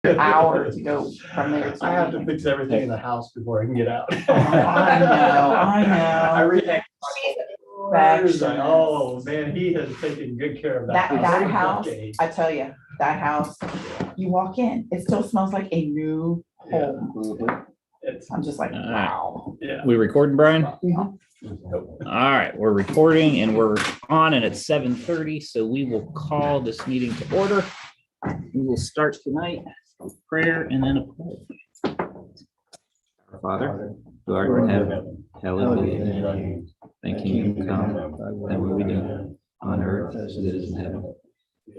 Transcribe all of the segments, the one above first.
hour to go from there. I have to fix everything in the house before I can get out. I know. Everything. Perfectionist. Oh, man, he has taken good care of that. That house, I tell you, that house, you walk in, it still smells like a new home. I'm just like, wow. Yeah. We recording, Brian? Nope. All right, we're recording and we're on, and it's 7:30, so we will call this meeting to order. We will start tonight with prayer and then a pledge. Our Father, who art in heaven, hallowed be thy name. Thy kingdom come, thy will be done on earth as it is in heaven.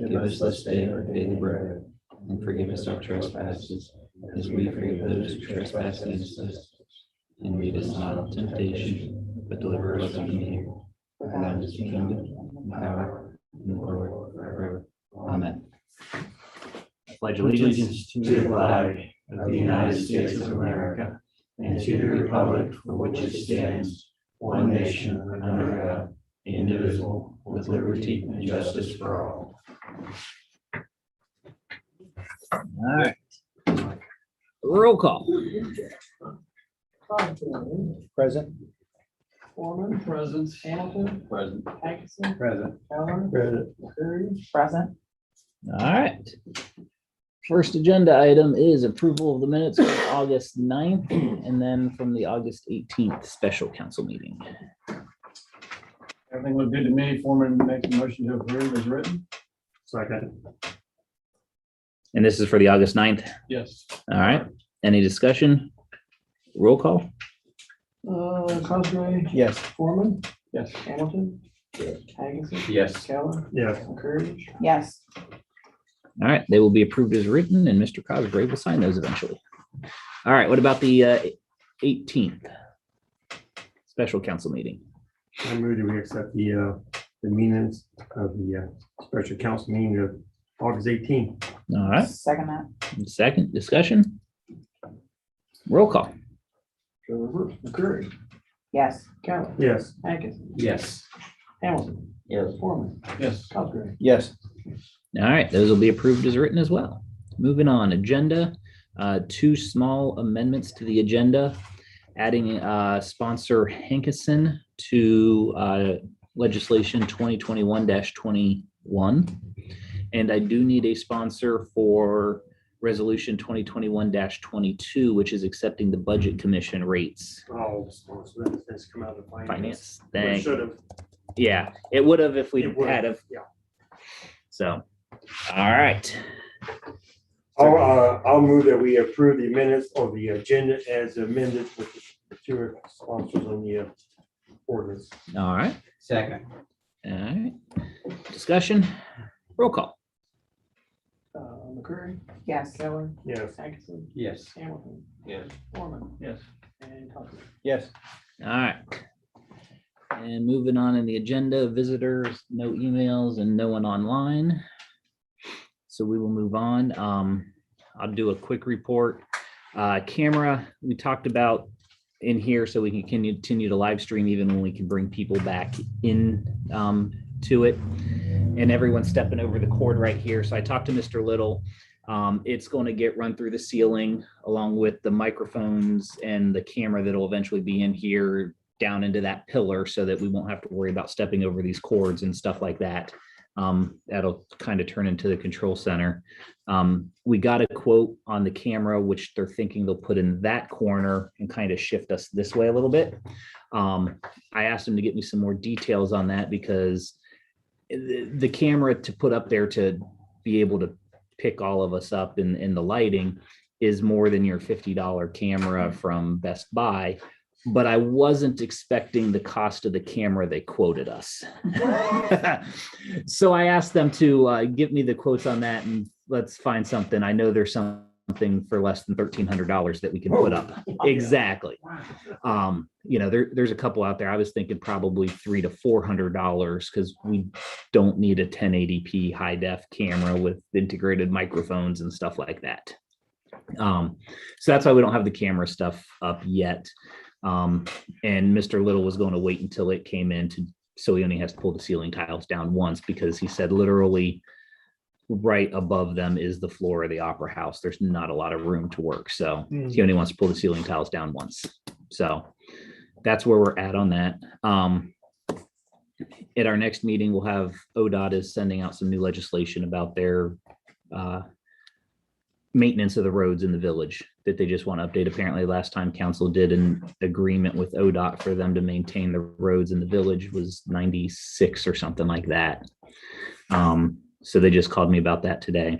Give us this day our daily bread, and forgive us our trespasses, as we forgive those who trespass against us. And lead us not into temptation, but deliver us from evil. For thine is the kingdom, and power, and the glory forever. Amen. I pledge allegiance to the flag of the United States of America and to the republic for which it stands, one nation under God, indivisible, with liberty and justice for all. All right. Roll call. Present. Foreman. Present. Hamilton. Present. Atkinson. Present. Keller. Present. Curry. Present. All right. First agenda item is approval of the minutes from August 9th and then from the August 18th special council meeting. Everything looked good to me. Foreman makes a motion to approve as written. Second. And this is for the August 9th. Yes. All right. Any discussion? Roll call. Cosgrave. Yes. Foreman. Yes. Hamilton. Atkinson. Yes. Keller. Yes. Curry. Yes. All right. They will be approved as written and Mr. Cosgrave will sign those eventually. All right. What about the 18th special council meeting? I move that we accept the minutes of the special council meeting of August 18th. All right. Second that. Second discussion. Roll call. Trevor. McCurry. Yes. Keller. Yes. Atkinson. Yes. Hamilton. Yes. Foreman. Yes. Cosgrave. Yes. All right. Those will be approved as written as well. Moving on. Agenda. Two small amendments to the agenda. Adding sponsor Hankison to legislation 2021-21. And I do need a sponsor for resolution 2021-22, which is accepting the budget commission rates. Oh, so that's come out of finance. Thank Should have. Yeah, it would have if we It would had have, have. yeah. So, all right. I'll move that we approve the minutes of the agenda as amended with the two sponsors on the ordinance. All right. Second. All right. Discussion. Roll call. McCurry. Yes. Keller. Yes. Atkinson. Yes. Hamilton. Yes. Foreman. Yes. And Cosgrave. Yes. All right. And moving on in the agenda, visitors, no emails and no one online. So we will move on. I'll do a quick report. Camera, we talked about in here so we can continue to live stream even when we can bring people back in to it. And everyone's stepping over the cord right here. So I talked to Mr. Little. It's going to get run through the ceiling along with the microphones and the camera that'll eventually be in here down into that pillar so that we won't have to worry about stepping over these cords and stuff like that. That'll kind of turn into the control center. We got a quote on the camera, which they're thinking they'll put in that corner and kind of shift us this way a little bit. I asked them to get me some more details on that because the camera to put up there to be able to pick all of us up in the lighting is more than your $50 camera from Best Buy. But I wasn't expecting the cost of the camera they quoted us. So I asked them to give me the quotes on that and let's find something. I know there's something for less than $1,300 that we can put up. Exactly. There's a couple out there. I was thinking probably $300 to $400 because we don't need a 1080p high def camera with integrated microphones and stuff like that. So that's why we don't have the camera stuff up yet. And Mr. Little was going to wait until it came in so he only has to pull the ceiling tiles down once because he said literally right above them is the floor of the Opera House. There's not a lot of room to work. So he only wants to pull the ceiling tiles down once. So that's where we're at on that. At our next meeting, we'll have ODOT is sending out some new legislation about their maintenance of the roads in the village that they just want to update. Apparently last time council did an agreement with ODOT for them to maintain the roads in the village was 96 or something like that. So they just called me about that today.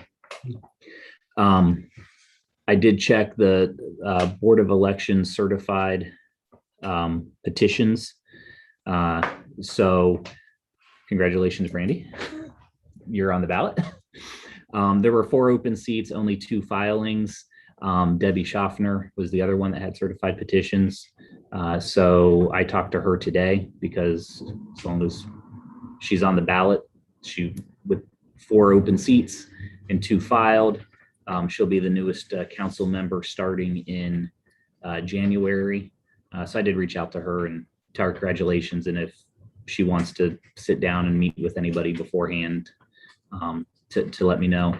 I did check the Board of Elections certified petitions. So congratulations, Brandy. You're on the ballot. There were 4 open seats, only 2 filings. Debbie Schaffner was the other one that had certified petitions. So I talked to her today because as long as she's on the ballot, with 4 open seats and 2 filed, she'll be the newest council member starting in January. So I did reach out to her and tell her congratulations. And if she wants to sit down and meet with anybody beforehand, to let me know.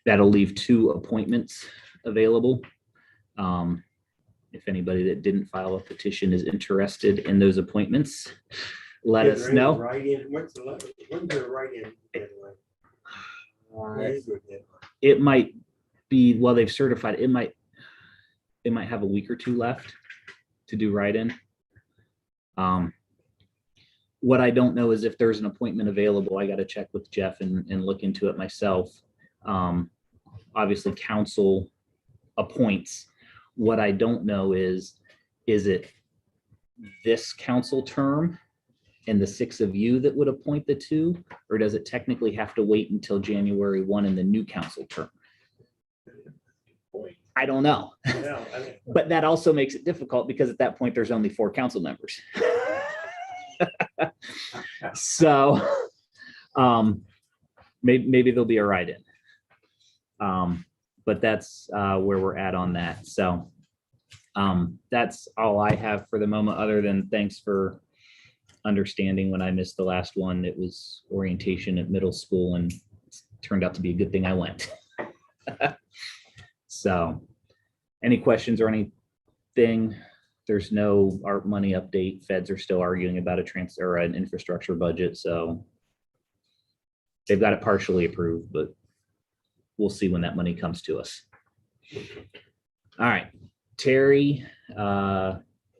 That'll leave 2 appointments available. If anybody that didn't file a petition is interested in those appointments, let us know. When's the write-in deadline? It might be, well, they've certified, they might have a week or 2 left to do write-in. What I don't know is if there's an appointment available. I got to check with Jeff and look into it myself. Obviously council appoints. What I don't know is it this council term and the 6 of you that would appoint the 2, or does it technically have to wait until January 1 in the new council term? I don't know. But that also makes it difficult because at that point, there's only 4 council members. So maybe there'll be a write-in. But that's where we're at on that. So that's all I have for the moment, other than thanks for understanding when I missed the last one. It was orientation at middle school and it turned out to be a good thing I went. So any questions or anything? There's no ARP money update. Feds are still arguing about an infrastructure budget. So they've got it partially approved, but we'll see when that money comes to us. All right. Terry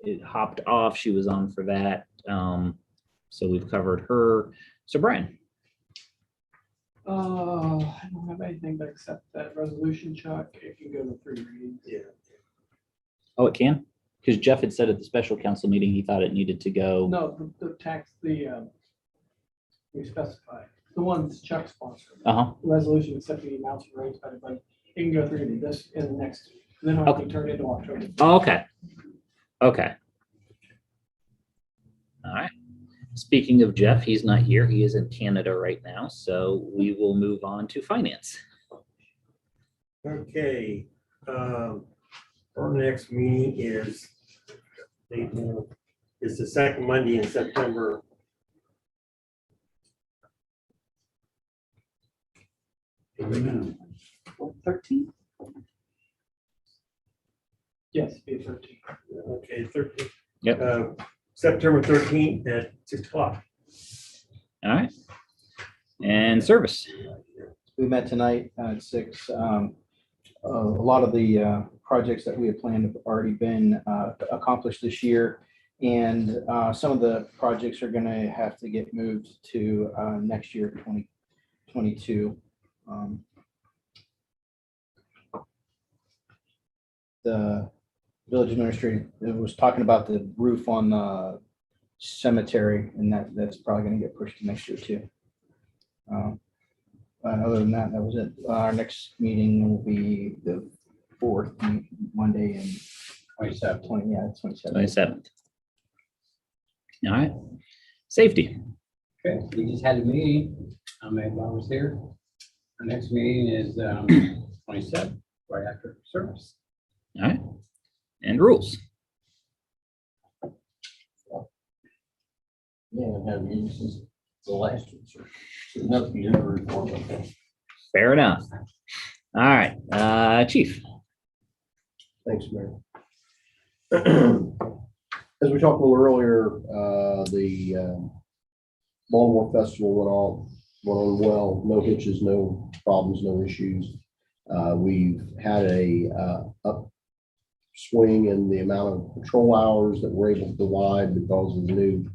it hopped off. She was on for that. So we've covered her. So Brian. I don't have anything but accept that resolution, Chuck. It can go to 3 readings. Yeah. Oh, it can? Because Jeff had said at the special council meeting, he thought it needed to go. No, the tax, we specify, the ones Chuck sponsored. Resolution accepting the amounts and rates by the budget. It can go 3 readings this in the next, then it'll be turned into October. Oh, okay. Okay. All right. Speaking of Jeff, he's not here. He is in Canada right now. So we will move on to finance. Okay. Our next meeting is the 2nd Monday in September. What, 13? Yes, be 13. Okay, 13. Yep. September 13th at 6 o'clock. All right. And service. We met tonight at 6. A lot of the projects that we had planned have already been accomplished this year. And some of the projects are going to have to get moved to next year, 2022. The village administrator was talking about the roof on the cemetery, and that's probably going to get pushed to next year too. Other than that, that was it. Our next meeting will be the 4th Monday and 27th. 27th. All right. Safety. Okay, we just had a meeting. Everybody was here. Our next meeting is 27th, right after service. All right. And rules. Yeah, I have used since the last one, sir. Nothing you ever report about that. Fair enough. All right, Chief. Thanks, Mayor. As we talked a little earlier, the Baltimore Festival went on well, no hitches, no problems, no issues. We've had a upswing in the amount of patrol hours that we're able to provide because of the new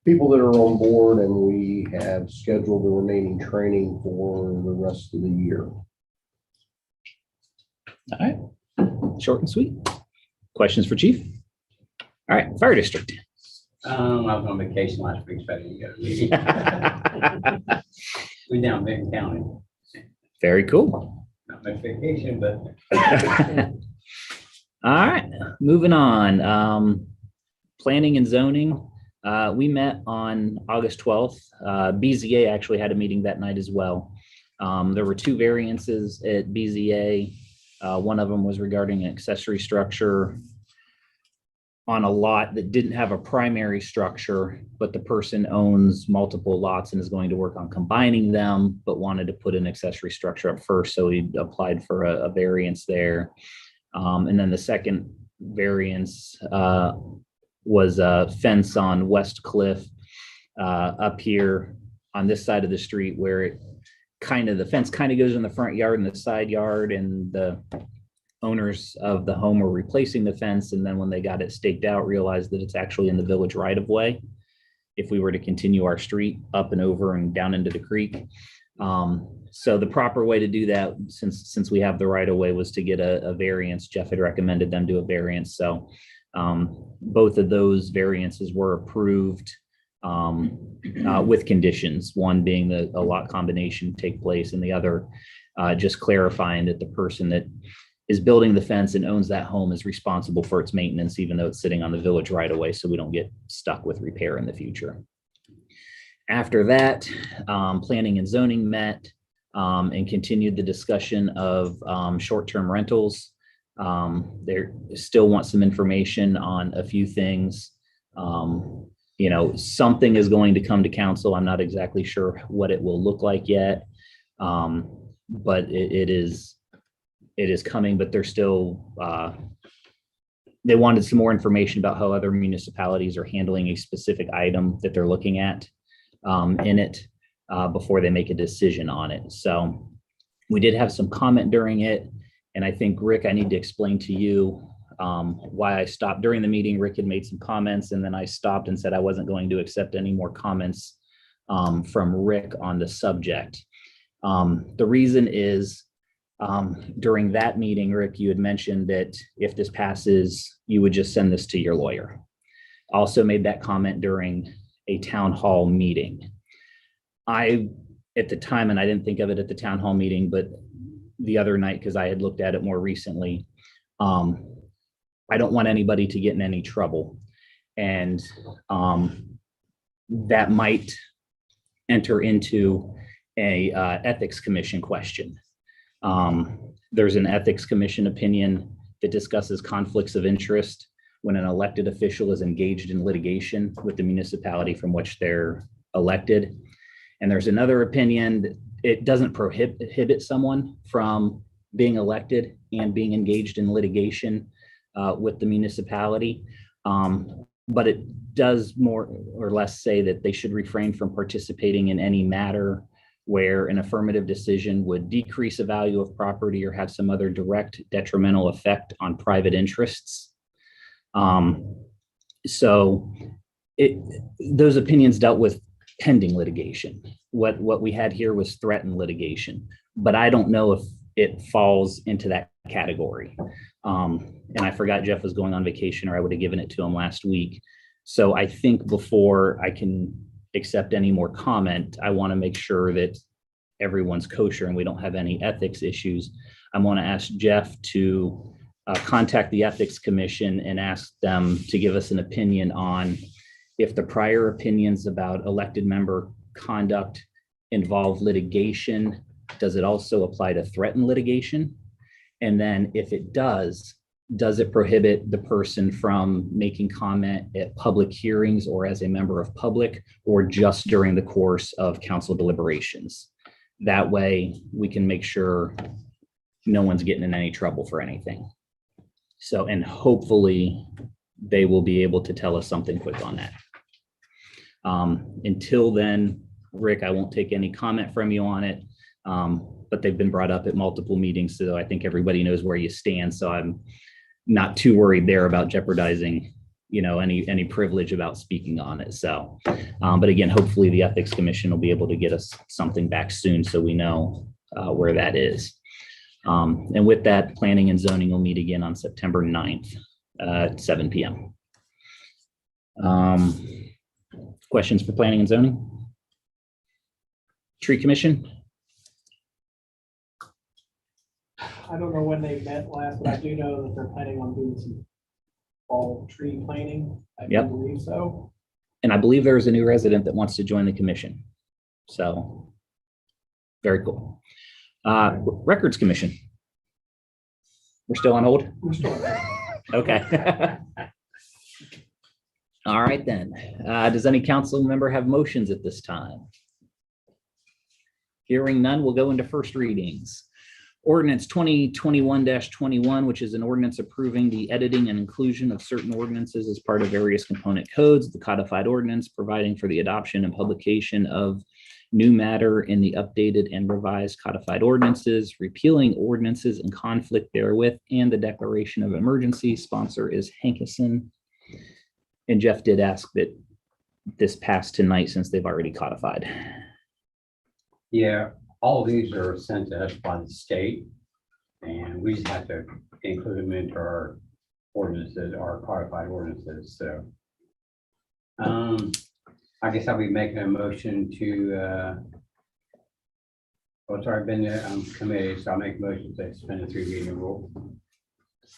people that are on board, and we have scheduled the remaining training for the rest of the year. All right, short and sweet. Questions for Chief? All right, Fire District. I was on vacation last week, so I didn't go to the meeting. We down Benton County. Very cool. Not much vacation, but All right, moving on. Planning and zoning. We met on August 12th. BZA actually had a meeting that night as well. There were 2 variances at BZA. One of them was regarding an accessory structure on a lot that didn't have a primary structure, but the person owns multiple lots and is going to work on combining them, but wanted to put an accessory structure up first. So he applied for a variance there. And then the second variance was a fence on West Cliff up here on this side of the street where it the fence kind of goes in the front yard and the side yard, and the owners of the home were replacing the fence. And then when they got it staked out, realized that it's actually in the village right of way if we were to continue our street up and over and down into the creek. So the proper way to do that, since we have the right of way, was to get a variance. Jeff had recommended them do a variance. So both of those variances were approved with conditions, one being that a lot combination take place, and the other just clarifying that the person that is building the fence and owns that home is responsible for its maintenance, even though it's sitting on the village right away, so we don't get stuck with repair in the future. After that, planning and zoning met and continued the discussion of short-term rentals. They still want some information on a few things. Something is going to come to council. I'm not exactly sure what it will look like yet, but it is coming. But they're still they wanted some more information about how other municipalities are handling a specific item that they're looking at in it before they make a decision on it. So we did have some comment during it. And I think, Rick, I need to explain to you why I stopped during the meeting. Rick had made some comments, and then I stopped and said I wasn't going to accept any more comments from Rick on the subject. The reason is during that meeting, Rick, you had mentioned that if this passes, you would just send this to your lawyer. Also made that comment during a town hall meeting. At the time, and I didn't think of it at the town hall meeting, but the other night, because I had looked at it more recently, I don't want anybody to get in any trouble. And that might enter into a ethics commission question. There's an ethics commission opinion that discusses conflicts of interest when an elected official is engaged in litigation with the municipality from which they're elected. And there's another opinion that it doesn't prohibit someone from being elected and being engaged in litigation with the municipality. But it does more or less say that they should refrain from participating in any matter where an affirmative decision would decrease the value of property or have some other direct detrimental effect on private interests. So those opinions dealt with pending litigation. What we had here was threatened litigation, but I don't know if it falls into that category. And I forgot Jeff was going on vacation, or I would have given it to him last week. So I think before I can accept any more comment, I want to make sure that everyone's kosher and we don't have any ethics issues. I want to ask Jeff to contact the ethics commission and ask them to give us an opinion on if the prior opinions about elected member conduct involve litigation. Does it also apply to threatened litigation? And then if it does it prohibit the person from making comment at public hearings or as a member of public, or just during the course of council deliberations? that way we can make sure no one's getting in any trouble for anything. So, and hopefully they will be able to tell us something quick on that. Until then, Rick, I won't take any comment from you on it. But they've been brought up at multiple meetings, so I think everybody knows where you stand. So I'm not too worried there about jeopardizing, any privilege about speaking on it. So, but again, hopefully the Ethics Commission will be able to get us something back soon so we know where that is. And with that, Planning and Zoning will meet again on September 9th at 7 p.m. Questions for Planning and Zoning? Tree Commission? I don't know when they met last, but I do know that they're planning on doing some fall tree planting. I do Yep. believe so. And I believe there's a new resident that wants to join the commission. So very cool. Records Commission. We're still on hold? We're still- Okay. All right then. Does any council member have motions at this time? Hearing none, we'll go into first readings. Ordinance 2021-21, which is an ordinance approving the editing and inclusion of certain ordinances as part of various component codes, the codified ordinance, providing for the adoption and publication of new matter in the updated and revised codified ordinances, repealing ordinances in conflict therewith, and the declaration of emergency. Sponsor is Hankison. And Jeff did ask that this pass tonight since they've already codified. Yeah, all of these are sent to us by the state, and we just have to include them into our ordinances, our codified ordinances, so. I guess I'll be making a motion to, well, it's already been committed, so I'll make a motion to suspend the 3 reading rule.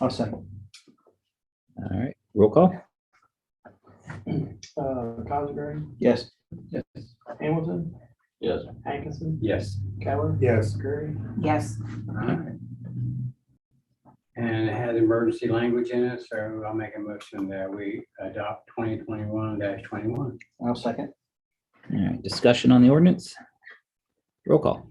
I'll second. All right, roll call. Cosgrave, Yes. Hamilton, Yes. Hankinson, Yes, Keller. Yes. Gary. Yes, and it has emergency language in it, so I'll make a motion that we adopt 2021-21. I'll second. All right, discussion on the ordinance. Roll call.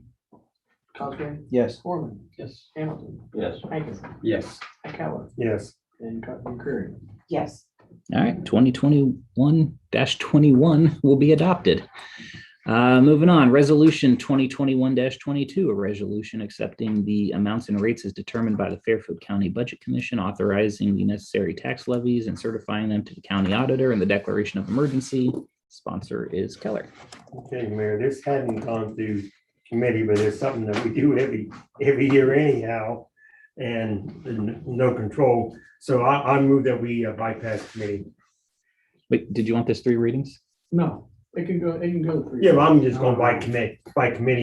Cosgrave, Yes. Foreman, Yes. Hamilton, Yes. Hankinson, Yes. Keller, Yes. and Curry. yes. All right, 2021-21 will be adopted. Moving on, resolution 2021-22, a resolution accepting the amounts and rates as determined by the Fairfield County Budget Commission, authorizing the necessary tax levies and certifying them to the county auditor, and the declaration of emergency. Sponsor is Keller. Okay, Mayor, this hadn't gone through committee, but it's something that we do every year anyhow, and no control. So I move that we bypass committee. Wait, did you want this 3 readings? No, it can go 3. Yeah, but I'm just going by committee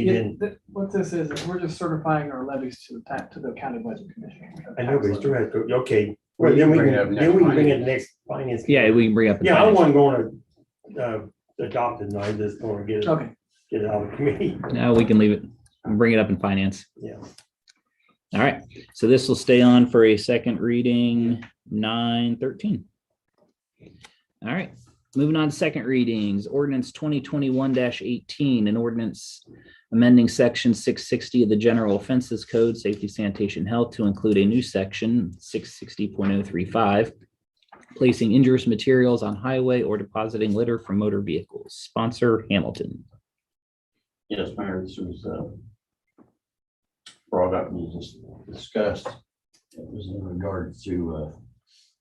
then. What this is we're just certifying our levies to the county budget commission. I know, but it's still has to, okay. Well, then we Bring it up can, next then we can bring it finance. next finance. Yeah, we can bring up. the Yeah, I finance. wasn't going to adopt it, I just going to Okay, get it out of committee. No, we can leave it. We'll bring it up in finance. Yeah. All right, so this will stay on for a second reading, 9/13. All right, moving on to second readings, ordinance 2021-18, an ordinance amending section 660 of the General Offenses Code, Safety, Sanitation, Health, to include a new section 660.035, placing injurious materials on highway or depositing litter from motor vehicles. Sponsor Hamilton. Yes, Mayor, this was brought up and was discussed. It was in regards to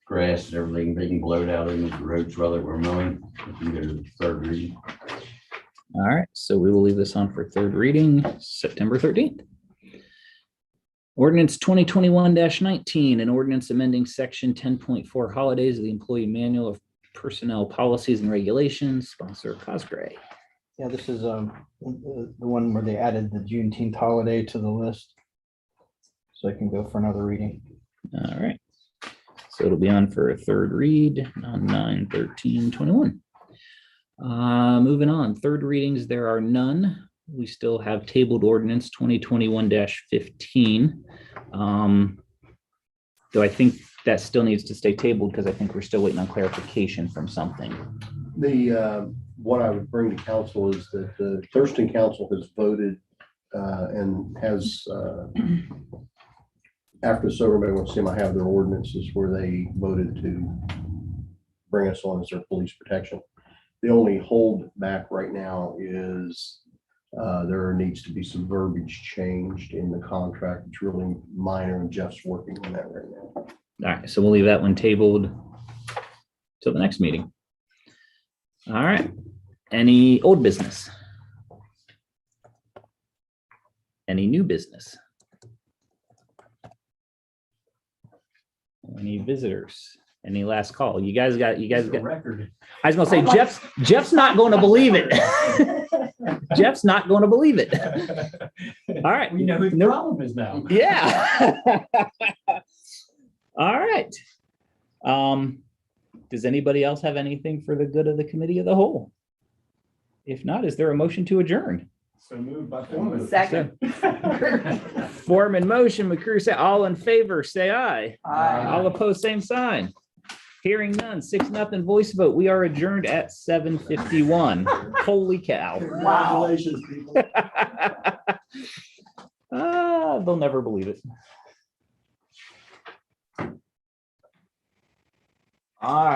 grass and everything being blowed out into the roads while they were mowing. If you go to the 3rd reading. All right, so we will leave this on for 3rd reading, September 13th. Ordinance 2021-19, an ordinance amending section 10.4 holidays of the Employee Manual of Personnel Policies and Regulations. Sponsor Cosgray. Yeah, this is the one where they added the Juneteenth holiday to the list. So I can go for another reading. All right, so it'll be on for a 3rd read on 9/13/21. Moving on, 3rd readings, there are none. We still have tabled ordinance 2021-15. Though I think that still needs to stay tabled because I think we're still waiting on clarification from something. What I would bring to council is that the Thurston Council has voted and has, after the Sober Bay went to see them, I have their ordinances where they voted to bring us on as their police protection. The only hold back right now is there needs to be some verbiage changed in the contract. It's really minor, and Jeff's working on that right now. All right, so we'll leave that one tabled till the next meeting. All right, any old business? Any new business? Any visitors? Any last call? You guys got, Record. I was gonna say, Jeff's not going to believe it. Jeff's not going to believe it. All right. We know who the problem is now. Yeah. All right. Does anybody else have anything for the good of the committee of the whole? If not, is there a motion to adjourn? So moved by Foreman. Second. Foreman motion, McCreary say, all in favor, say aye. Aye. All opposed, same sign. Hearing none, 6-0 voice vote. We are adjourned at 7:51. Holy cow. Congratulations, people. They'll never believe it. All right.